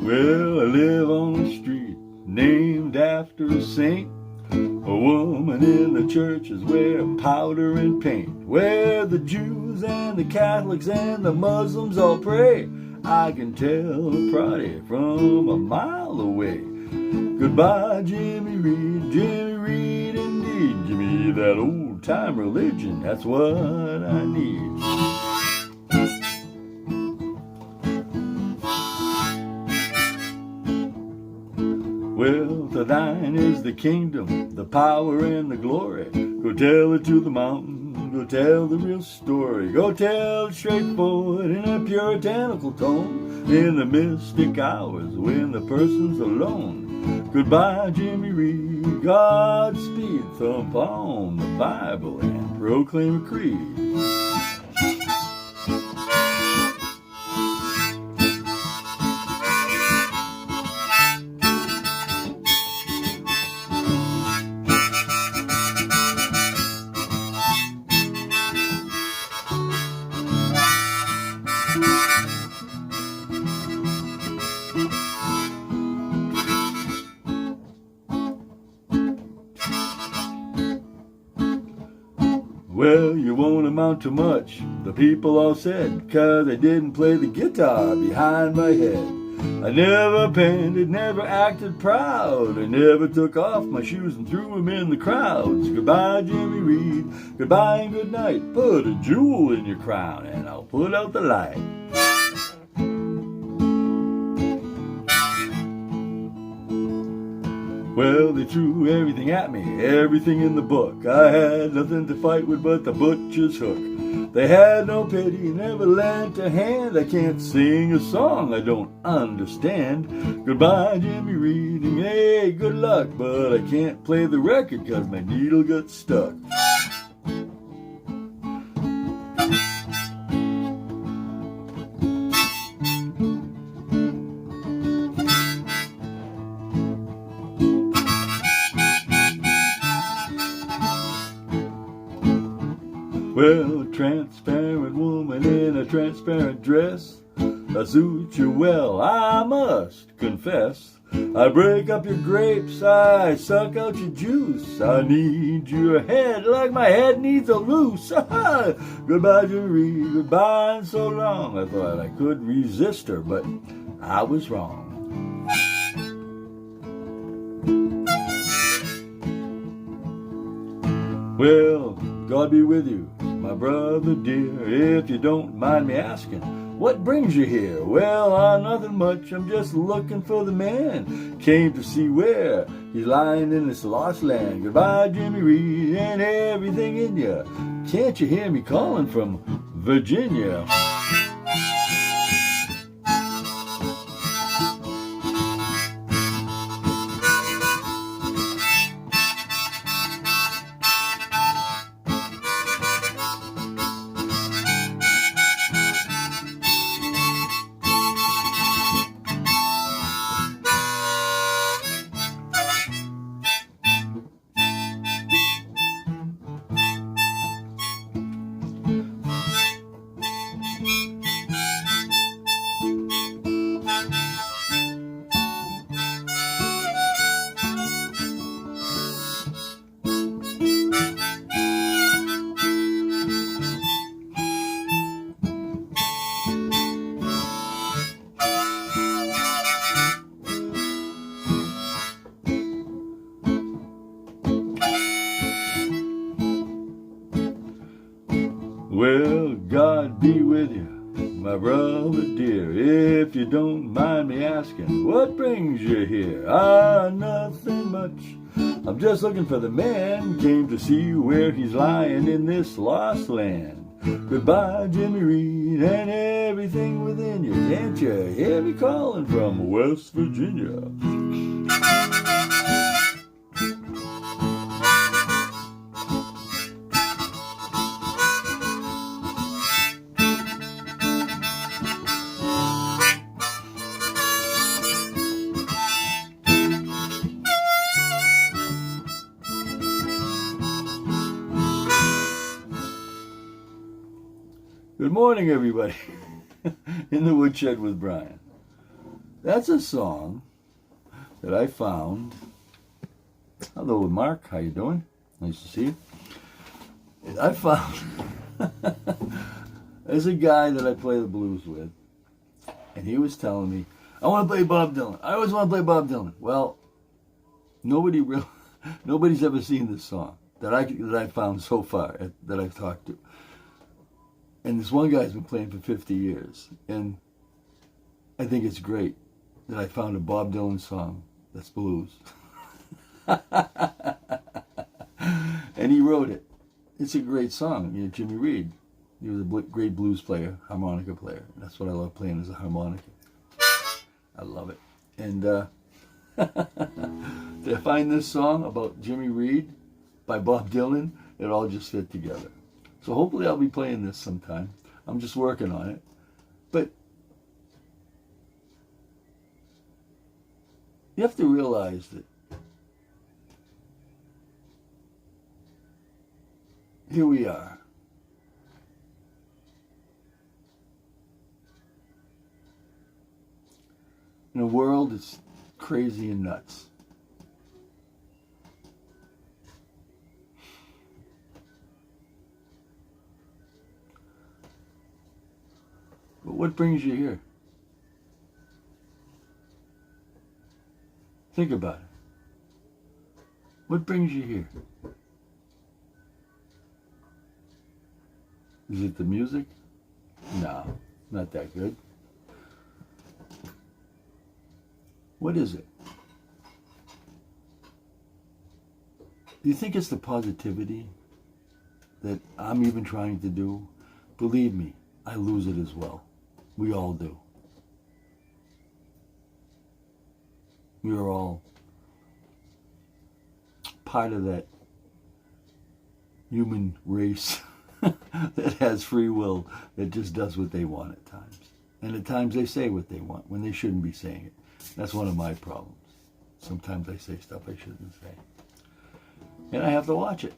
Well, I live on a street named after a saint. A woman in the churches wear powder and paint, where the Jews and the Catholics and the Muslims all pray. I can tell a party from a mile away. Goodbye, Jimmy Reed, indeed. Give me that old-time religion, that's what I need. Well, to thine is the kingdom, the power and the glory. Go tell it to the mountain, go tell the real story. Go tell it straightforward in a puritanical tone, in the mystic hours when the person's alone. Goodbye, Jimmy Reed, Godspeed, thump on the Bible and proclaim a creed. Well, you won't amount to much, the people all said, 'cause I didn't play the guitar behind my head. I never panted, never acted proud. I never took off my shoes and threw them in the crowds. Goodbye, Jimmy Reed, goodbye and good night. Put a jewel in your crown and I'll put out the light. Well, they threw everything at me, everything in the book. I had nothing to fight with but the butcher's hook. They had no pity, never lent a hand. I can't sing a song I don't understand. Goodbye, Jimmy Reed, and hey, good luck. But I can't play the record 'cause my needle got stuck. Well, a transparent woman in a transparent dress, I suit you well, I must confess. I break up your grapes, I suck out your juice. I need your head like my head needs a loose. Goodbye, Jimmy Reed, goodbye and so long. I thought I could resist her, but I was wrong. Well, God be with you, my brother dear. If you don't mind me asking, what brings you here? Well, nothing much, I'm just looking for the man. Came to see where he's lying in this lost land. Goodbye, Jimmy Reed, and everything in you. Can't you hear me calling from Virginia? Well, God be with you, my brother dear. If you don't mind me asking, what brings you here? Nothing much. I'm just looking for the man. Came to see where he's lying in this lost land. Goodbye, Jimmy Reed, and everything within you. Can't you hear me calling from West Virginia? Good morning, everybody. In the Woodshed with Brian. That's a song that I found. Hello, Mark. How you doing? Nice to see you. I found there's a guy that I play the blues with, and he was telling me, I want to play Bob Dylan. I always want to play Bob Dylan. Well, nobody's ever seen this song that I found so far that I've talked to. And this one guy's been playing for 50 years. And I think it's great that I found a Bob Dylan song that's blues. And he wrote it. It's a great song. You know, Jimmy Reed, he was a great blues player, harmonica player. And that's what I love playing, as a harmonica. I love it. And to find this song about Jimmy Reed by Bob Dylan, it all just fit together. So hopefully I'll be playing this sometime. I'm just working on it. But you have to realize that here we are. In a world that's crazy and nuts. But what brings you here? Think about it. What brings you here? Is it the music? No, not that good. What is it? Do you think it's the positivity that I'm even trying to do? Believe me, I lose it as well. We all do. We are all part of that human race that has free will, that just does what they want at times. And at times they say what they want when they shouldn't be saying it. That's one of my problems. Sometimes I say stuff I shouldn't say. And I have to watch it.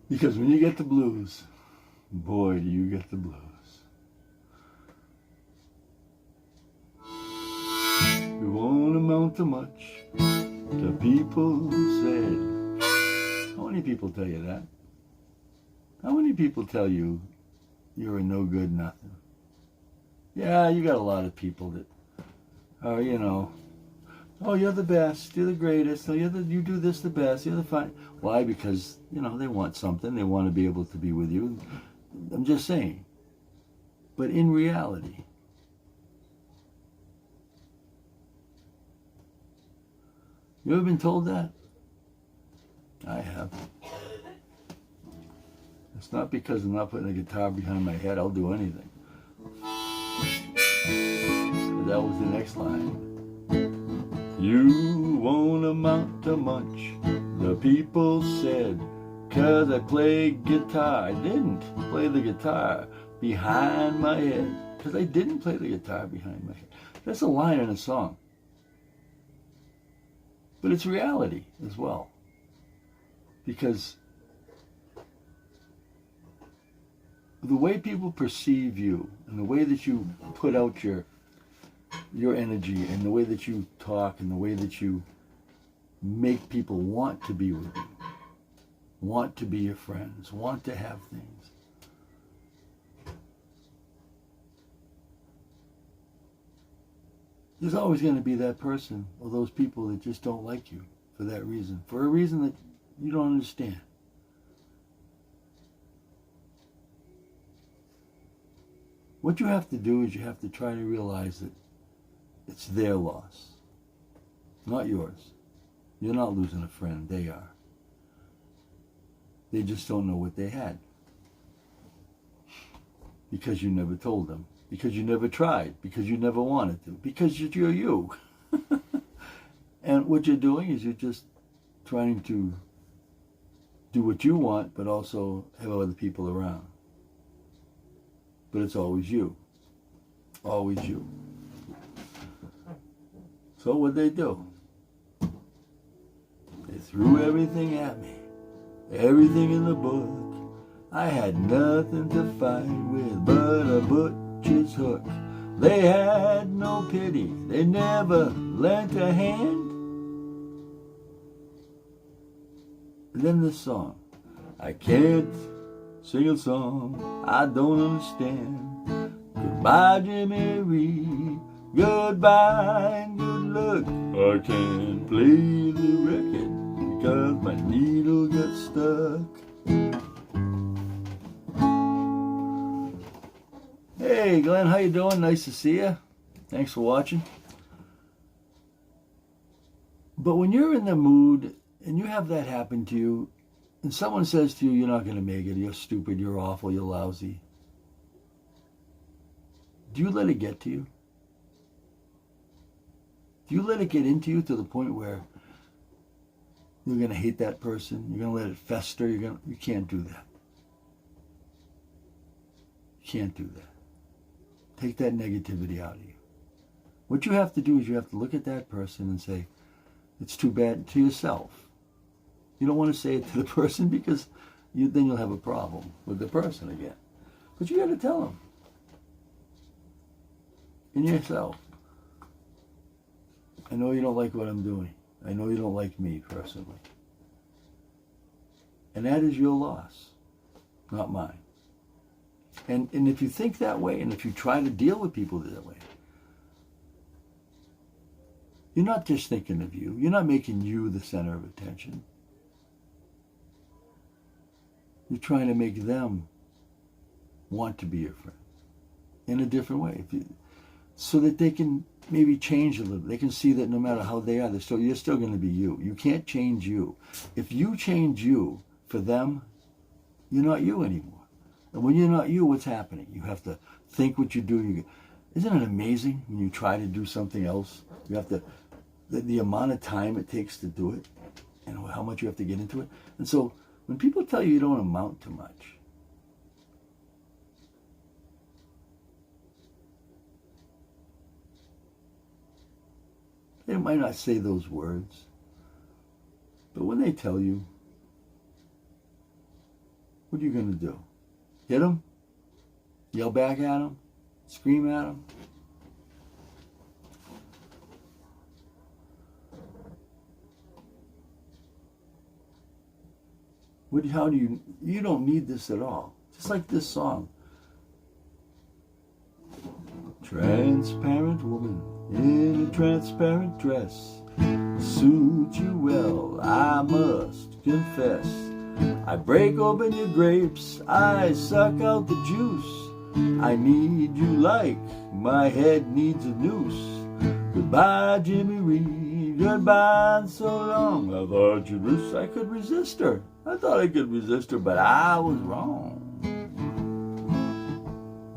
Because when you get the blues, boy, do you get the blues. You won't amount to much, the people said. How many people tell you that? How many people tell you you're a no good nothing? Yeah, you got a lot of people that are, you know, oh, you're the best, you're the greatest, oh, you do this the best, you're the fine. Why? Because, you know, they want something, they want to be able to be with you. I'm just saying. But in reality, you ever been told that? I have. It's not because I'm not putting a guitar behind my head, I'll do anything. But that was the next line. You won't amount to much, the people said, 'cause I play guitar. I didn't play the guitar behind my head. Because I didn't play the guitar behind my head. That's a line in a song. But it's reality as well. Because the way people perceive you and the way that you put out your energy and the way that you talk and the way that you make people want to be with you, want to be your friends, want to have things. There's always going to be that person or those people that just don't like you for that reason, for a reason that you don't understand. What you have to do is you have to try to realize that it's their loss, not yours. You're not losing a friend, they are. They just don't know what they had. Because you never told them. Because you never tried. Because you never wanted to. Because you're you. And what you're doing is you're just trying to do what you want, but also have other people around. But it's always you. Always you. So what'd they do? They threw everything at me. Everything in the book. I had nothing to fight with but a butcher's hook. They had no pity. They never lent a hand. And then this song. I can't sing a song I don't understand. Goodbye, Jimmy Reed. Goodbye and good luck. I can't play the record because my needle gets stuck. Hey Glenn, how you doing? Nice to see you. Thanks for watching. But when you're in the mood and you have that happen to you, and someone says to you, you're not going to make it, you're stupid, you're awful, you're lousy, do you let it get to you? Do you let it get into you to the point where you're going to hate that person? You're going to let it fester? You can't do that. You can't do that. Take that negativity out of you. What you have to do is you have to look at that person and say, it's too bad, to yourself. You don't want to say it to the person because then you'll have a problem with the person again. But you got to tell them. In yourself. I know you don't like what I'm doing. I know you don't like me personally. And that is your loss, not mine. And if you think that way, and if you try to deal with people that way, you're not just thinking of you. You're not making you the center of attention. You're trying to make them want to be your friend in a different way. So that they can maybe change a little. They can see that no matter how they are, you're still going to be you. You can't change you. If you change you for them, you're not you anymore. And when you're not you, what's happening? You have to think what you do. Isn't it amazing when you try to do something else? You have to, the amount of time it takes to do it, and how much you have to get into it. And so when people tell you you don't amount to much, they might not say those words, but when they tell you, what are you going to do? Hit them? Yell back at them? Scream at them? How do you don't need this at all. Just like this song. Transparent woman in a transparent dress suits you well, I must confess. I break open your grapes, I suck out the juice. I need you like my head needs a noose. Goodbye, Jimmy Reed, goodbye and so long. I thought I could resist her. I thought I could resist her, but I was wrong.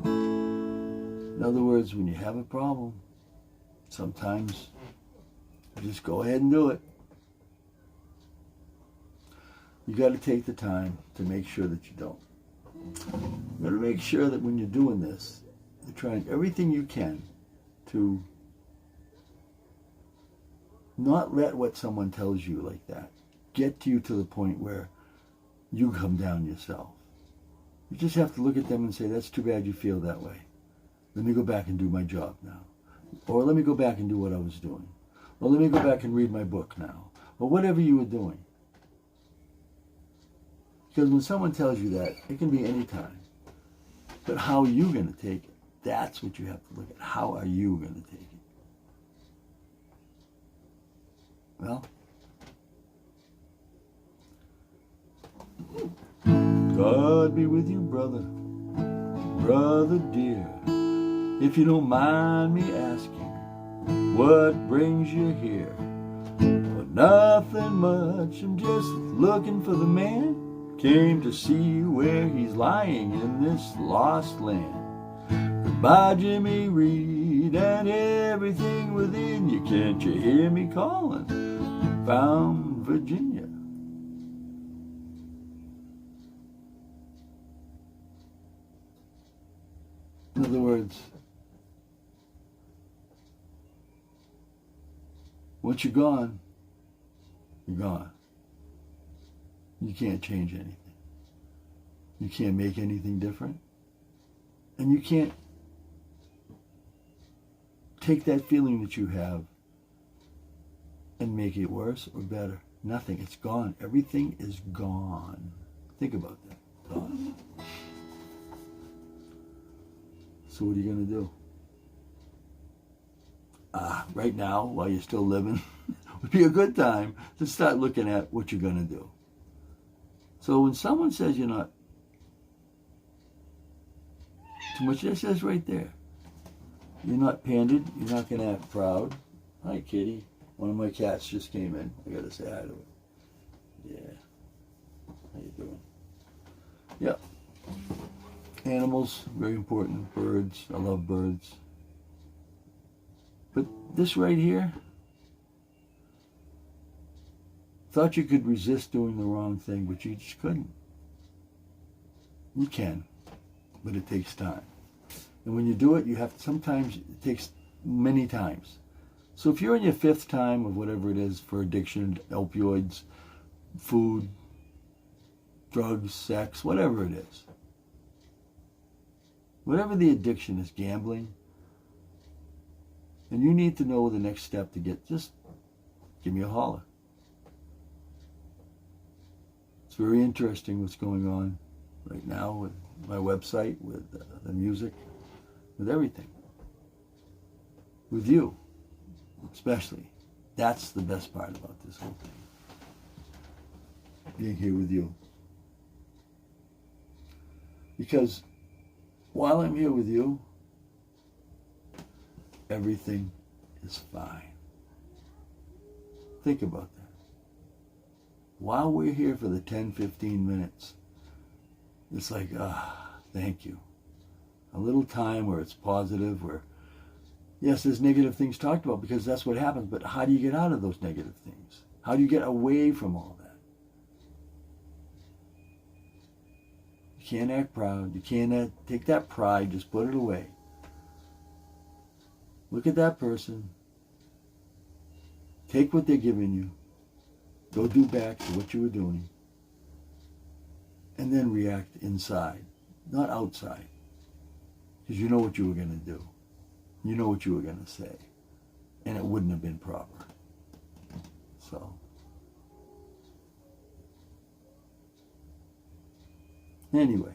In other words, when you have a problem, sometimes you just go ahead and do it. You got to take the time to make sure that you don't. You got to make sure that when you're doing this, you're trying everything you can to not let what someone tells you like that get to you to the point where you come down yourself. You just have to look at them and say, that's too bad you feel that way. Let me go back and do my job now. Or let me go back and do what I was doing. Or let me go back and read my book now. Or whatever you were doing. Because when someone tells you that, it can be any time. But how are you going to take it? That's what you have to look at. How are you going to take it? Well, God be with you, brother, brother dear. If you don't mind me asking, what brings you here? Well, nothing much, I'm just looking for the man. came to see where he's lying in this lost land. Goodbye, Jimmy Reed, and everything within you. Can't you hear me calling? Found Virginia. In other words, once you're gone, you're gone. You can't change anything. You can't make anything different. And you can't take that feeling that you have and make it worse or better. Nothing. It's gone. Everything is gone. Think about that. Gone. So what are you going to do? Right now, while you're still living, would be a good time to start looking at what you're going to do. So when someone says you're not too much, it says right there, you're not pandered, you're not going to act proud. Hi, kitty. One of my cats just came in. I got to say hi to it. Yeah. How you doing? Yep. Animals, very important. Birds, I love birds. But this right here, thought you could resist doing the wrong thing, but you just couldn't. You can, but it takes time. And when you do it, you have to, sometimes it takes many times. So if you're in your 5th time of whatever it is for addiction, opioids, food, drugs, sex, whatever it is, whatever the addiction is, gambling, and you need to know the next step to get, just give me a holler. It's very interesting what's going on right now with my website, with the music, with everything. With you, especially. That's the best part about this whole thing. Being here with you. Because while I'm here with you, everything is fine. Think about that. While we're here for the 10, 15 minutes, it's like, thank you. A little time where it's positive, where, yes, there's negative things talked about because that's what happens, but how do you get out of those negative things? How do you get away from all that? You can't act proud. You can't take that pride, just put it away. Look at that person. Take what they're giving you. Go do back to what you were doing. And then react inside, not outside. Because you know what you were going to do. You know what you were going to say. And it wouldn't have been proper. So. Anyway.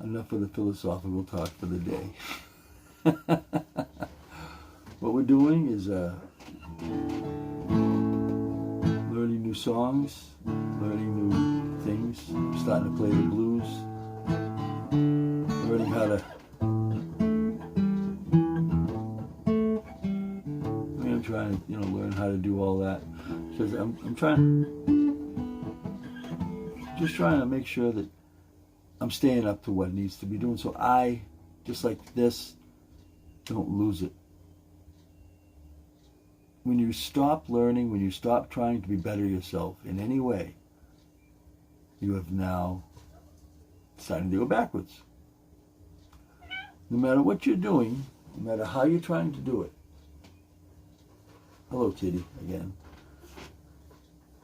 Enough of the philosophical talk for the day. What we're doing is learning new songs, learning new things, starting to play the blues, learning how to, I'm trying to, learn how to do all that, because I'm just trying to make sure that I'm staying up to what needs to be doing, so I, just like this, don't lose it. When you stop learning, when you stop trying to be better yourself in any way, you have now decided to go backwards. No matter what you're doing, no matter how you're trying to do it. Hello, kitty, again.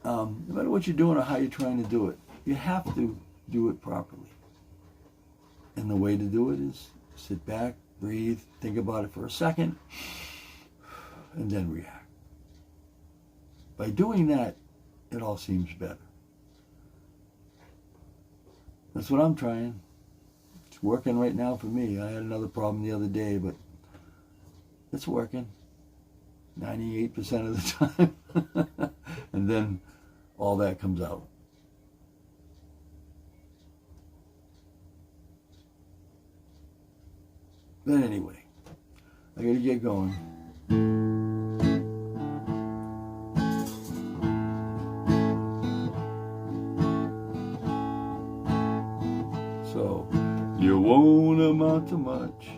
No matter what you're doing or how you're trying to do it, you have to do it properly. And the way to do it is sit back, breathe, think about it for a second, and then react. By doing that, it all seems better. That's what I'm trying. It's working right now for me. I had another problem the other day, but it's working 98% of the time. And then all that comes out. But anyway, I gotta get going. so you won't amount to much.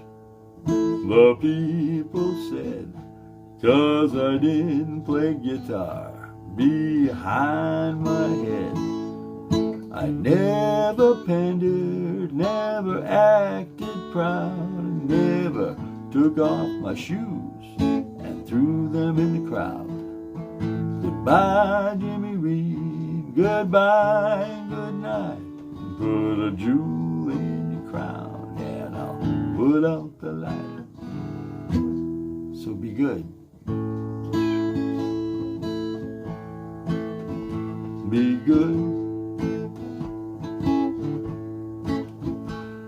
The people said, 'cause I didn't play guitar behind my head. I never pandered, never acted proud, never took off my shoes and threw them in the crowd. Goodbye, Jimmy Reed, goodbye and good night. Put a jewel in your crown and I'll put out the light. So be good. Be good.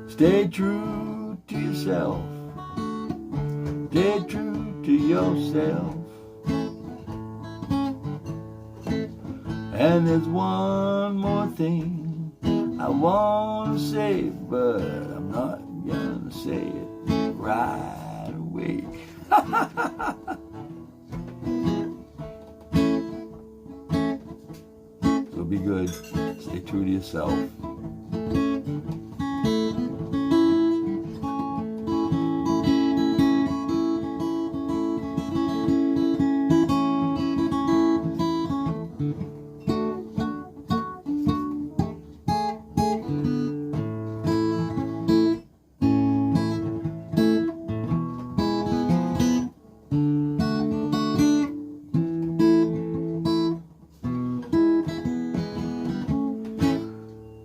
Stay true to yourself. Stay true to yourself. And there's one more thing I want to say, but I'm not gonna say it right away. So be good. Stay true to yourself.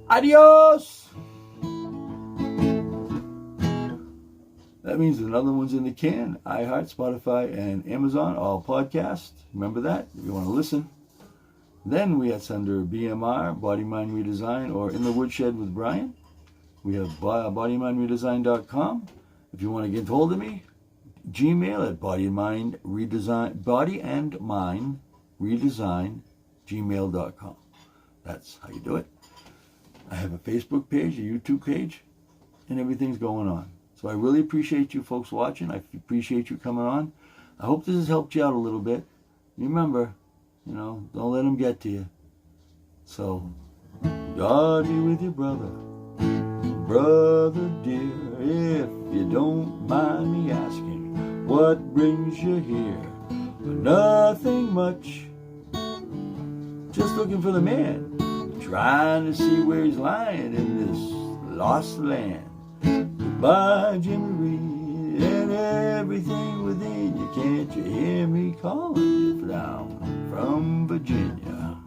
Adios! That means another one's in the can. iHeart, Spotify, and Amazon, all podcasts. Remember that if you want to listen. Then that's under BMR, Body Mind Redesign, or In the Woodshed with Brian. We have bodymindredesign.com. If you want to get hold of me, Gmail at bodymindredesign@gmail.com. That's how you do it. I have a Facebook page, a YouTube page, and everything's going on. So I really appreciate you folks watching. I appreciate you coming on. I hope this has helped you out a little bit. Remember, don't let them get to you. So, God be with you, brother. Brother dear, if you don't mind me asking, what brings you here? Nothing much. Just looking for the man. Trying to see where he's lying in this lost land. Goodbye, Jimmy Reed, and everything within you. Can't you hear me calling you down from Virginia?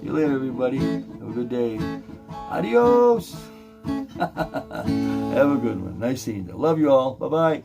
See you later, everybody. Have a good day. Adios. Have a good one. Nice seeing you. Love you all. Bye-bye.